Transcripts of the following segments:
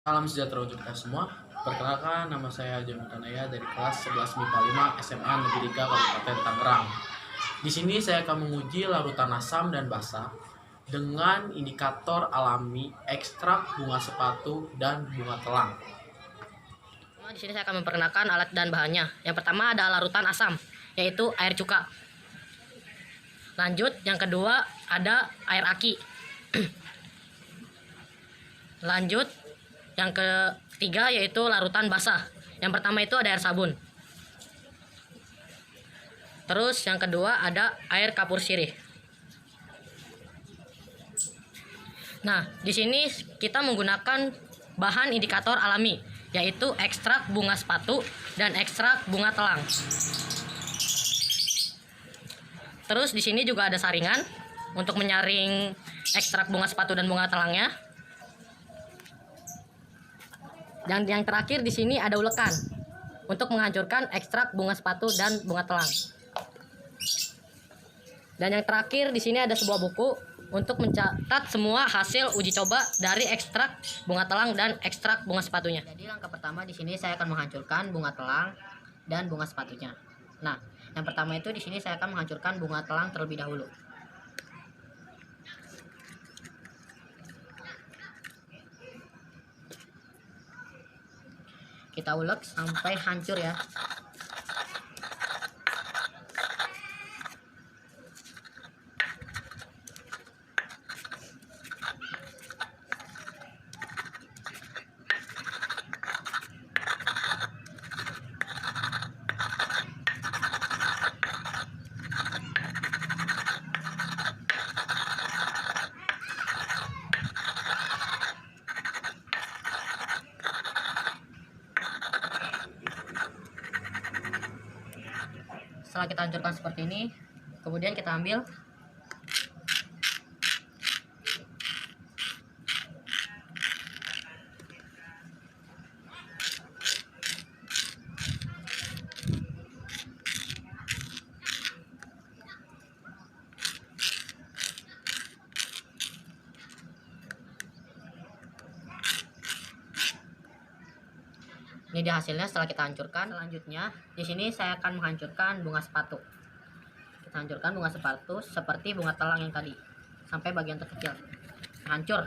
Salam sejahtera untuk kita semua. Perkenalkan, nama saya Jami Tanaya dari kelas 11 MIPA 5 SMA Negeri 3 Kabupaten Tangerang. Di sini saya akan menguji larutan asam dan basa dengan indikator alami ekstrak bunga sepatu dan bunga telang. Di sini saya akan memperkenalkan alat dan bahannya. Yang pertama ada larutan asam, yaitu air cuka. Lanjut, yang kedua ada air aki. Lanjut, yang ketiga yaitu larutan basah. Yang pertama itu ada air sabun. Terus yang kedua ada air kapur sirih. Nah, di sini kita menggunakan bahan indikator alami, yaitu ekstrak bunga sepatu dan ekstrak bunga telang. Terus di sini juga ada saringan untuk menyaring ekstrak bunga sepatu dan bunga telangnya. Dan yang terakhir di sini ada ulekan untuk menghancurkan ekstrak bunga sepatu dan bunga telang. Dan yang terakhir di sini ada sebuah buku untuk mencatat semua hasil uji coba dari ekstrak bunga telang dan ekstrak bunga sepatunya. Jadi langkah pertama di sini saya akan menghancurkan bunga telang dan bunga sepatunya. Nah, yang pertama itu di sini saya akan menghancurkan bunga telang terlebih dahulu. Kita ulek sampai hancur ya. Setelah kita hancurkan seperti ini, kemudian kita ambil ini dia hasilnya setelah kita hancurkan. Selanjutnya di sini saya akan menghancurkan bunga sepatu. Kita hancurkan bunga sepatu seperti bunga telang yang tadi sampai bagian terkecil. Hancur.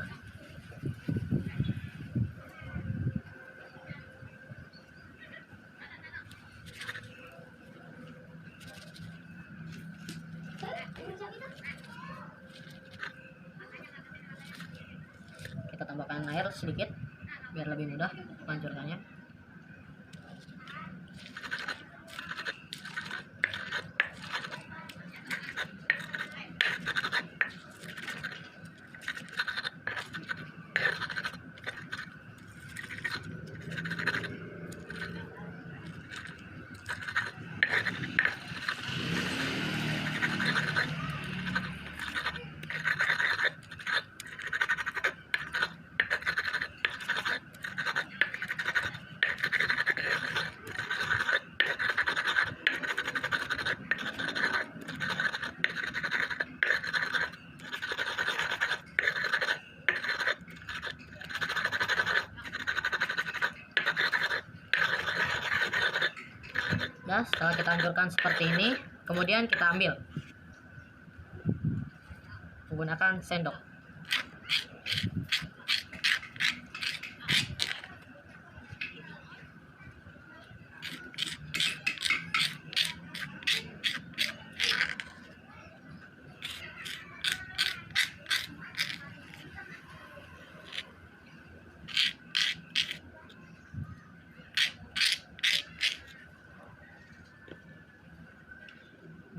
Kita tambahkan air sedikit biar lebih mudah menghancurkannya. Nah, setelah kita hancurkan seperti ini, kemudian kita ambil menggunakan sendok.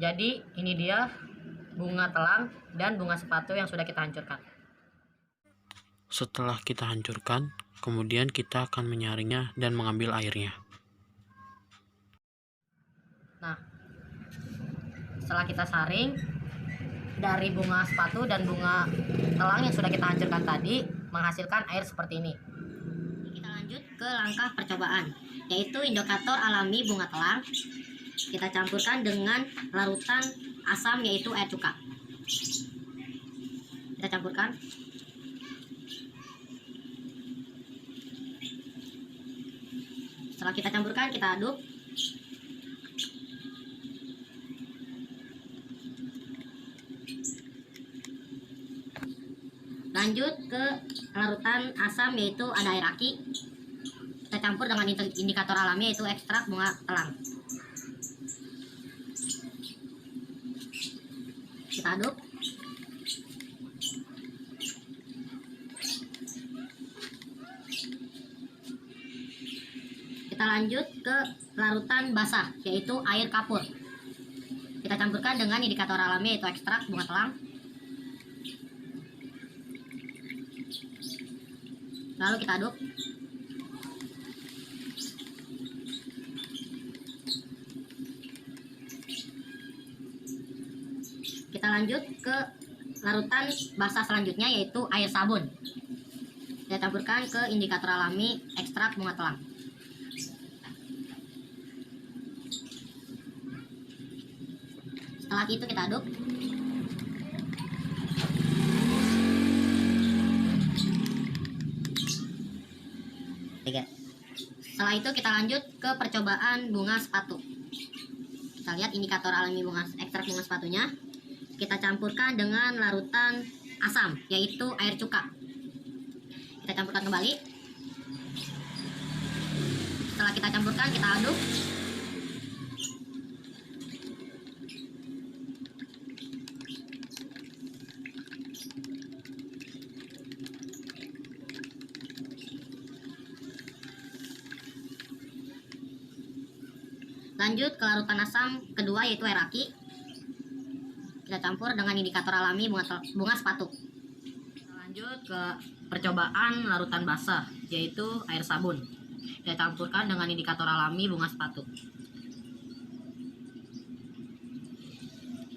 Jadi ini dia bunga telang dan bunga sepatu yang sudah kita hancurkan. Setelah kita hancurkan, kemudian kita akan menyaringnya dan mengambil airnya. Nah, setelah kita saring dari bunga sepatu dan bunga telang yang sudah kita hancurkan tadi menghasilkan air seperti ini. Kita lanjut ke langkah percobaan, yaitu indikator alami bunga telang. Kita campurkan dengan larutan asam yaitu air cuka. Kita campurkan. Setelah kita campurkan, kita aduk. Lanjut ke larutan asam, yaitu ada air aki. Kita campur dengan indikator alami, yaitu ekstrak bunga telang. Kita aduk. Kita lanjut ke larutan basah, yaitu air kapur. Kita campurkan dengan indikator alami, yaitu ekstrak bunga telang. Lalu kita aduk. Kita lanjut ke larutan basah selanjutnya, yaitu air sabun. Kita campurkan ke indikator alami, ekstrak bunga telang. Setelah itu kita aduk. Setelah itu kita lanjut ke percobaan bunga sepatu. Kita lihat indikator alami ekstrak bunga sepatunya. Kita campurkan dengan larutan asam, yaitu air cuka. Kita campurkan kembali. Setelah kita campurkan, kita aduk. Lanjut ke larutan asam kedua, yaitu air aki. Kita campur dengan indikator alami bunga sepatu. Kita lanjut ke percobaan larutan basah, yaitu air sabun. Kita campurkan dengan indikator alami bunga sepatu.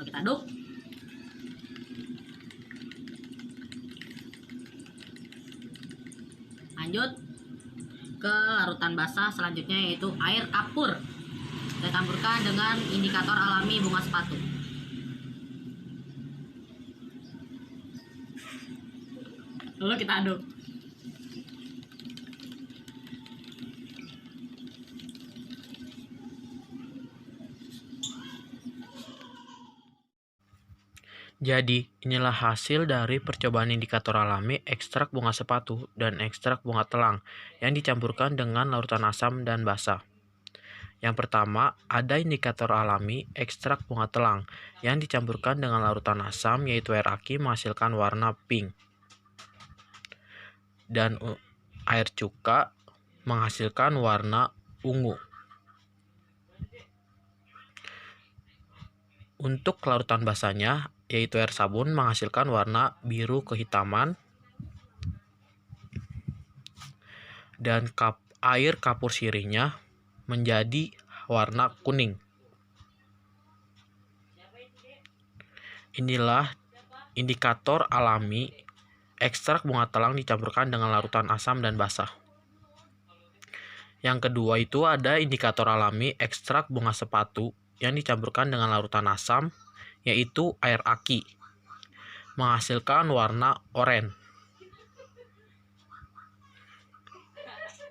Kita aduk. Lanjut ke larutan basah selanjutnya, yaitu air kapur. Kita campurkan dengan indikator alami bunga sepatu. Lalu kita aduk. Jadi, inilah hasil dari percobaan indikator alami ekstrak bunga sepatu dan ekstrak bunga telang yang dicampurkan dengan larutan asam dan basah. Yang pertama, ada indikator alami ekstrak bunga telang yang dicampurkan dengan larutan asam, yaitu air aki, menghasilkan warna pink. Dan air cuka menghasilkan warna ungu. Untuk larutan basahnya, yaitu air sabun, menghasilkan warna biru kehitaman. Dan air kapur sirihnya menjadi warna kuning. Inilah indikator alami ekstrak bunga telang dicampurkan dengan larutan asam dan basah. Yang kedua itu ada indikator alami ekstrak bunga sepatu yang dicampurkan dengan larutan asam, yaitu air aki, menghasilkan warna oranye.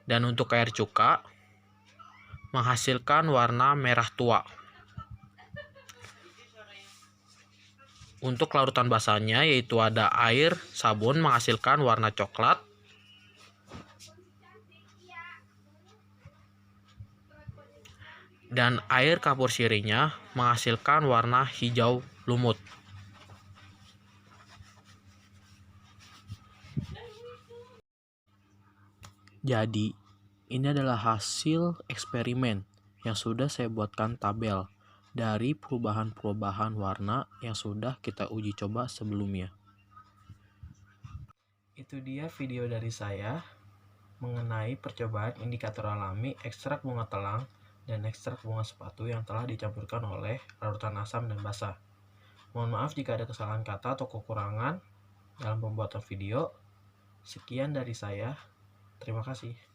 Dan untuk air cuka menghasilkan warna merah tua. Untuk larutan basahnya, yaitu ada air sabun, menghasilkan warna coklat. Dan air kapur sirihnya menghasilkan warna hijau lumut. Jadi, ini adalah hasil eksperimen yang sudah saya buatkan tabel dari perubahan-perubahan warna yang sudah kita uji coba sebelumnya. Itu dia video dari saya mengenai percobaan indikator alami ekstrak bunga telang dan ekstrak bunga sepatu yang telah dicampurkan oleh larutan asam dan basah. Mohon maaf jika ada kesalahan kata atau kekurangan dalam pembuatan video. Sekian dari saya. Terima kasih.